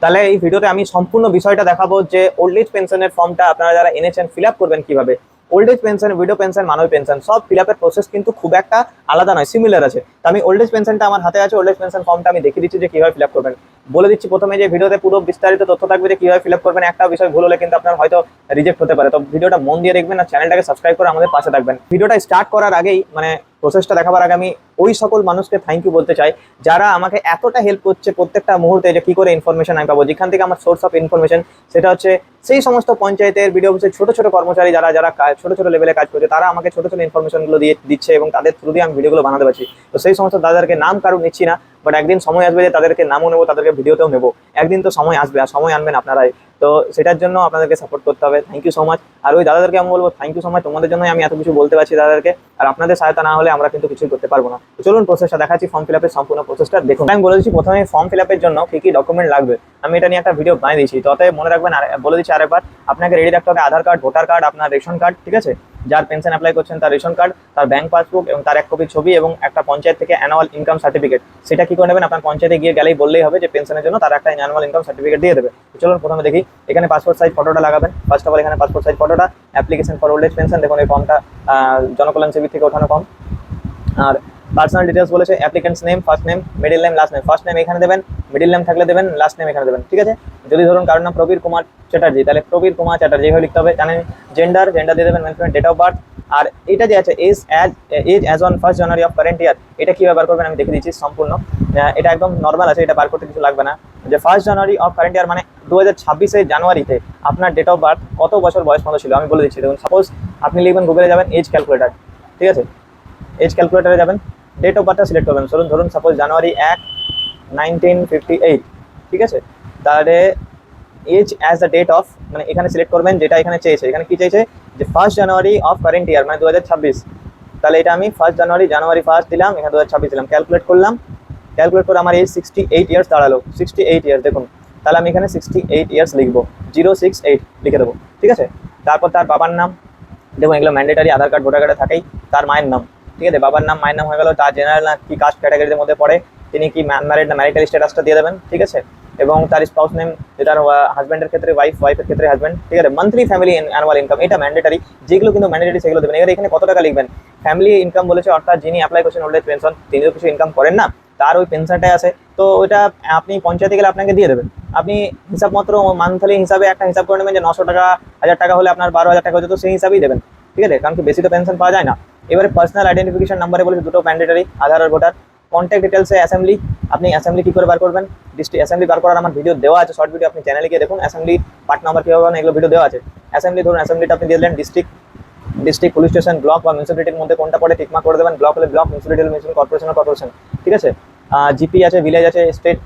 তাহলে এই ভিডিওতে আমি সম্পূর্ণ বিষয়টা দেখাবো যে ওল্ড এজ পেনশনের ফর্মটা আপনারা যারা এনেছেন ফিল আপ করবেন কিভাবে। Old age pension, widow pension, মানব পেনশন সব ফিল আপের প্রসেস কিন্তু খুব একটা আলাদা নয়, সিমিলার আছে। তো আমি ওল্ড এজ পেনশনটা আমার হাতে আছে, ওল্ড এজ পেনশন ফর্মটা আমি দেখিয়ে দিচ্ছি যে কিভাবে ফিল আপ করবেন। বলে দিচ্ছি প্রথমে যে ভিডিওতে পুরো বিস্তারিত তথ্য থাকবে যে কিভাবে ফিল আপ করবেন। একটা বিষয় ভুল হলে কিন্তু আপনার হয়তো রিজেক্ট হতে পারে, তো ভিডিওটা মন দিয়ে দেখবেন আর চ্যানেলটাকে সাবস্ক্রাইব করে আমাদের পাশে থাকবেন। ভিডিওটা স্টার্ট করার আগেই প্রসেসটা দেখাবার আগে আমি ওই সকল মানুষকে থ্যাংক ইউ বলতে চাই যারা আমাকে এতটা হেল্প করছে প্রত্যেকটা মুহূর্তে, যে কি করে ইনফরমেশন আমি পাবো, যেখান থেকে আমার সোর্স অফ ইনফরমেশন সেটা হচ্ছে সেই সমস্ত পঞ্চায়েতের বিডিও অফিসের ছোট ছোট কর্মচারী যারা যারা ছোট ছোট লেভেলে কাজ করছে, তারা আমাকে ছোট ছোট ইনফরমেশনগুলো দিয়ে দিচ্ছে এবং তাদের থ্রু দিয়ে আমি ভিডিওগুলো বানাতে পারছি। তো সেই সমস্ত দাদাদেরকে নাম কারণ নিচ্ছি না, বাট একদিন সময় আসবে যে তাদেরকে নামও নেবো, তাদেরকে ভিডিওতেও নেবো। একদিন তো সময় আসবে, আর সময় আনবেন আপনারাই। তো সেটার জন্য আপনাদেরকে সাপোর্ট করতে হবে। Thank you so much. আর ওই দাদাদেরকে আমি বলবো থ্যাংক ইউ সো মাচ, তোমাদের জন্যই আমি এত কিছু বলতে পারছি দাদাদেরকে। আর আপনাদের সহায়তা না হলে আমরা কিন্তু কিছুই করতে পারবো না। তো চলুন প্রসেসটা দেখাচ্ছি, ফর্ম ফিল আপের সম্পূর্ণ প্রসেসটা দেখুন। আমি বলে দিচ্ছি প্রথমে ফর্ম ফিল আপের জন্য কি কি ডকুমেন্ট লাগবে, আমি এটা নিয়ে একটা ভিডিও বানিয়ে দিয়েছি। তো অতএব মনে রাখবেন, আর বলে দিচ্ছি আরেকবার, আপনাকে রেডি রাখতে হবে আধার কার্ড, ভোটার কার্ড, আপনার রেশন কার্ড, ঠিক আছে, যার পেনশন অ্যাপ্লাই করছেন তার রেশন কার্ড, তার ব্যাংক পাসবুক এবং তার 1 কপি ছবি এবং একটা পঞ্চায়েত থেকে অ্যানুয়াল ইনকাম সার্টিফিকেট। সেটা কি করে নেবেন, আপনার পঞ্চায়েতে গিয়ে গেলেই বললেই হবে যে পেনশনের জন্য তার একটা অ্যানুয়াল ইনকাম সার্টিফিকেট দিয়ে দেবে। চলুন প্রথমে দেখি। এখানে পাসপোর্ট সাইজ ফটোটা লাগাবেন। ফার্স্ট অফ অল এখানে পাসপোর্ট সাইজ ফটোটা, application for old age pension, দেখুন এই ফর্মটা জনকল্যাণ সেবী থেকে ওঠানো ফর্ম। আর পার্সোনাল ডিটেলস বলেছে applicant's name, first name, middle name, last name. First name এখানে দেবেন, মিডিল নেম থাকলে দেবেন, লাস্ট নেম এখানে দেবেন, ঠিক আছে। যদি ধরুন কারোর নাম প্রবীর কুমার চ্যাটার্জি, তাহলে প্রবীর কুমার চ্যাটার্জি এইভাবে লিখতে হবে, জানেন। জেন্ডার দিয়ে দেবেন, ডেট অফ বার্থ। আর এটা যে আছে age as on 1 January of current year, এটা কীভাবে বার করবেন আমি দেখে দিচ্ছি সম্পূর্ণ। এটা একদম নর্মাল আছে, এটা বার করতে কিছু লাগবে না। যে 1 জানুয়ারি অফ কারেন্ট ইয়ার মানে 2026 জানুয়ারিতে আপনার ডেট অফ বার্থ কত বছর বয়স মতো ছিল আমি বলে দিচ্ছি। দেখুন সাপোজ আপনি লিখবেন, গুগলে যাবেন, এজ ক্যালকুলেটার, ঠিক আছে, এজ ক্যালকুলেটারে যাবেন, ডেট অফ বার্থটা সিলেক্ট করবেন। ধরুন সাপোজ জানুয়ারি 1, 1958, ঠিক আছে। তাহলে age as the date of, মানে এখানে সিলেক্ট করবেন যেটা এখানে চেয়েছে। এখানে কি চেয়েছে, যে 1 জানুয়ারি অফ কারেন্ট ইয়ার মানে 2026। তাহলে এটা আমি 1 জানুয়ারি 1 দিলাম, এখানে 2026 দিলাম, ক্যালকুলেট করলাম। ক্যালকুলেট করে আমার এজ 68 ইয়ার্স দাঁড়ালো, 68 ইয়ার্স দেখুন। তাহলে আমি এখানে 68 ইয়ার্স লিখবো, 068 লিখে দেবো, ঠিক আছে। তারপর তার বাবার নাম, দেখুন এগুলো ম্যান্ডেটারি, আধার কার্ড ভোটার কার্ডে থাকেই। তার মায়ের নাম, ঠিক আছে, বাবার নাম, মায়ের নাম হয়ে গেল। তার জেনারেল না কি কাস্ট ক্যাটাগরির মধ্যে পড়ে, তিনি কি ম্যারিড না, ম্যারিটাল স্ট্যাটাসটা দিয়ে দেবেন, ঠিক আছে। এবং তার স্পাউস নেম, তার হাজব্যান্ডের ক্ষেত্রে ওয়াইফ, ওয়াইফের ক্ষেত্রে হাজব্যান্ড, ঠিক আছে। মান্থলি ফ্যামিলি অ্যানুয়াল ইনকাম, এটা ম্যান্ডেটারি, যেগুলো কিন্তু ম্যান্ডেটারি সেগুলো দেবেন। এবার এখানে কত টাকা লিখবেন, ফ্যামিলি ইনকাম বলেছে, অর্থাৎ যিনি অ্যাপ্লাই করছেন ওল্ড এজ পেনশন তিনি তো কিছু ইনকাম করেন না, তার ওই পেনশনটাই আছে। তো ওইটা আপনি পঞ্চায়েতে গেলে আপনাকে দিয়ে দেবেন। আপনি হিসাব মাত্র মান্থলি হিসাবে একটা হিসাব করে নেবেন যে 900 টাকা, 1000 টাকা হলে আপনার 12,000 টাকা হচ্ছে, তো সেই হিসাবেই দেবেন, ঠিক আছে, কারণ কি বেশি তো পেনশন পাওয়া যায় না। এবারে পার্সোনাল আইডেন্টিফিকেশন নাম্বারে বলেছে দুটো ম্যান্ডেটারি, আধার আর ভোটার। কন্ট্যাক্ট ডিটেলসে অ্যাসেম্বলি, আপনি অ্যাসেম্বলি কী করে বার করবেন, ডিস্ট্রিক্ট অ্যাসেম্বলি বার করার আমার ভিডিও দেওয়া আছে, শর্ট ভিডিও, আপনি চ্যানেলে গিয়ে দেখুন, অ্যাসেম্বলি পার্ট নাম্বার কীভাবে এগুলো ভিডিও দেওয়া আছে। অ্যাসেম্বলি ধরুন অ্যাসেম্বলিটা আপনি দিয়ে দিলেন, ডিস্ট্রিক্ট, পুলিশ স্টেশন, ব্লক বা মিউনিসিপ্যালিটির মধ্যে কোনটা পড়ে টিকমার্ক করে দেবেন। ব্লক হলে ব্লক, মিউনিসিপ্যালিটি হলে মিউনিসিপ্যাল, কর্পোরেশন, ঠিক আছে। জিপি আছে, ভিলেজ আছে, স্টেট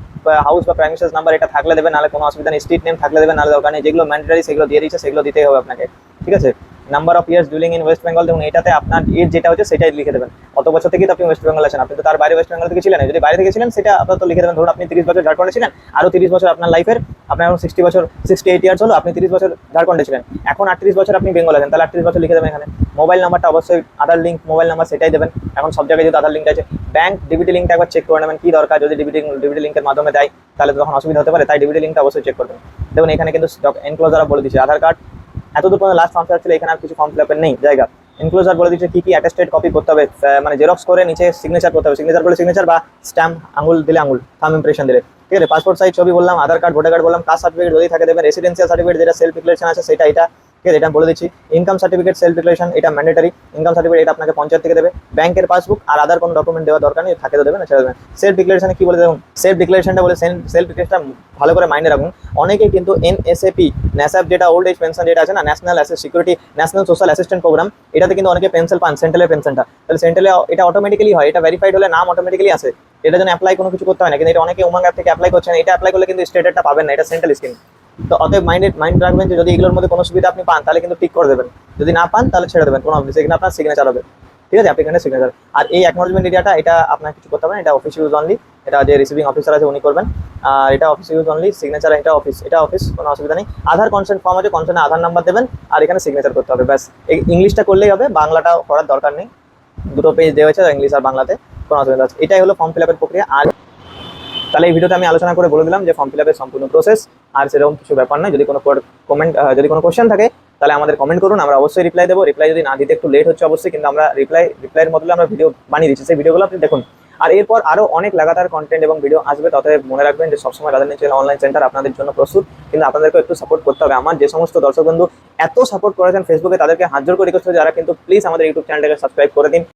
হাউস বা প্রাইমিসাস নাম্বার এটা থাকলে দেবেন, নাহলে কোনো অসুবিধা নেই। স্ট্রিট নেম থাকলে দেবেন, নাহলে দরকার নেই। যেগুলো ম্যান্ডেটারি সেগুলো দিয়ে দিচ্ছে, সেগুলো দিতেই হবে আপনাকে, ঠিক আছে। Number of years dwelling in West Bengal, দেখুন এটাতে আপনার এজ যেটা হচ্ছে সেটাই লিখে দেবেন। কত বছর থেকে তো আপনি ওয়েস্ট বেঙ্গল আছেন, আপনি তো তার বাইরে ওয়েস্ট বেঙ্গল থেকে ছিলেন, যদি বাইরে থেকে ছিলেন সেটা আপনার তো লিখে দেবেন। ধরুন আপনি 30 বছর ঝাড়খণ্ডে ছিলেন, আরও 30 বছর আপনার লাইফের, আপনার এখন 60 বছর, 68 ইয়ার্স হলো, আপনি 30 বছর ঝাড়খণ্ডে ছিলেন, এখন 38 বছর আপনি বেঙ্গল আছেন, তাহলে 38 বছর লিখে দেবেন এখানে। মোবাইল নাম্বারটা অবশ্যই আধার লিঙ্ক মোবাইল নাম্বার সেটাই দেবেন, এখন সব জায়গায় যেহেতু আধার লিঙ্ক আছে। ব্যাংক ডিবিটি লিঙ্কটা একবার চেক করে নেবেন কী দরকার, যদি ডিবিটি লিঙ্কের মাধ্যমে দেয় তাহলে তখন অসুবিধা হতে পারে, তাই ডিবিটি লিঙ্কটা অবশ্যই চেক করবেন। দেখুন এখানে কিন্তু এনক্লোজার বলে দিচ্ছে, আধার কার্ড এতদূর পর্যন্ত লাস্ট ফর্ম ফিল আপ ছিল, এখানে আর কিছু ফর্ম ফিল আপের নেই জায়গা। এনক্লোজার বলে দিচ্ছে কি কি অ্যাটেস্টেড কপি করতে হবে, মানে জেরক্স করে নিচে সিগনেচার করতে হবে, সিগনেচার করলে সিগনেচার বা স্ট্যাম্প আঙুল দিলে আঙুল, থাম্ব ইমপ্রেশন দিলে, ঠিক আছে। পাসপোর্ট সাইজ ছবি বললাম, আধার কার্ড ভোটার কার্ড বললাম, কাস্ট সার্টিফিকেট যদি থাকে দেবেন, রেসিডেন্সিয়াল সার্টিফিকেট যেটা সেলফ ডিক্লারেশন আছে সেটা, এটা ঠিক আছে, এটা বলে দিচ্ছি। ইনকাম সার্টিফিকেট সেলফ ডিক্লারেশন এটা ম্যান্ডেটারি, ইনকাম সার্টিফিকেট এটা আপনাকে পঞ্চায়েত থেকে দেবে। ব্যাংকের পাসবুক আর আদার কোনো ডকুমেন্ট দেওয়ার দরকার নেই, থাকে তো দেবেন, ছেড়ে দেবেন। সেলফ ডিক্লারেশনে কি বলে, দেখুন সেলফ ডিক্লারেশনটা বলে, সেলফ ডিক্লারেশনটা ভালো করে মাইন্ডে রাখুন। অনেকেই কিন্তু এনএসএপি, ন্যাসআপ যেটা ওল্ড এজ পেনশন যেটা আছে না, ন্যাশনাল সোশ্যাল অ্যাসিস্ট্যান্ট প্রোগ্রাম, এটাতে কিন্তু অনেকে পেনশন পান, সেন্ট্রালের পেনশনটা। তাহলে সেন্ট্রালে এটা অটোমেটিক্যালি হয়, এটা ভেরিফাইড হলে নাম অটোমেটিক্যালি আসে, এটা জন্য অ্যাপ্লাই কোনো কিছু করতে হয় না। কিন্তু এটা অনেকে উমাং অ্যাপ থেকে অ্যাপ্লাই করছেন, এটা অ্যাপ্লাই করলে কিন্তু স্টেটারটা পাবেন না, এটা সেন্ট্রাল স্কিম। তো অতএব মাইন্ড রাখবেন যে যদি এগুলোর মধ্যে কোনো সুবিধা আপনি পান তাহলে কিন্তু টিক করে দেবেন, যদি না পান তাহলে ছেড়ে দেবেন, কোনো অফিসে এখানে আপনার সিগনেচার হবে, ঠিক আছে, অ্যাপ্লিকেন্টের সিগনেচার। আর এই অ্যাকনোলেজমেন্ট এরিয়াটা এটা আপনার কিছু করতে হবে না, এটা অফিস ইউজ অনলি, এটা যে রিসিভিং অফিসার আছে উনি করবেন। আর এটা অফিস ইউজ অনলি, সিগনেচার এটা অফিস, কোনো অসুবিধা নেই। আধার কনসেন্ট ফর্ম আছে, কনসেন্টে আধার নাম্বার দেবেন আর এখানে সিগনেচার করতে হবে, ব্যাস। এই ইংলিশটা করলেই হবে, বাংলাটা করার দরকার নেই, দুটো পেজ দেওয়া হয়েছে ইংলিশ আর বাংলাতে, কোনো অসুবিধা আছে। এটাই হলো ফর্ম ফিল আপের প্রক্রিয়া। আর তাহলে এই ভিডিওতে আমি আলোচনা করে বলে দিলাম যে ফর্ম ফিল আপের সম্পূর্ণ প্রসেস, আর সেরকম কিছু ব্যাপার নয়। যদি কোনো কমেন্ট যদি কোনো কোশ্চেন থাকে তাহলে আমাদের কমেন্ট করুন, আমরা অবশ্যই রিপ্লাই দেবো। রিপ্লাই যদি না দিতে একটু লেট হচ্ছে অবশ্যই, কিন্তু আমরা রিপ্লাইয়ের বদলে আমরা ভিডিও বানিয়ে দিচ্ছি, সেই ভিডিওগুলো আপনি দেখুন। আর এরপর আরো অনেক লাগাতার কন্টেন্ট এবং ভিডিও আসবে, তবে মনে রাখবেন যে সবসময় রাজা ন্যাচারাল অনলাইন সেন্টার আপনাদের জন্য প্রস্তুত, কিন্তু আপনাদেরকে একটু সাপোর্ট করতে হবে। আমার যে সমস্ত দর্শক বন্ধু এত সাপোর্ট করেছেন ফেসবুকে, তাদেরকে হাত জোড় করে রিকোয়েস্ট করছি যারা কিন্তু প্লিজ আমাদের ইউটিউব চ্যানেলটাকে সাবস্ক্রাইব করে দিন।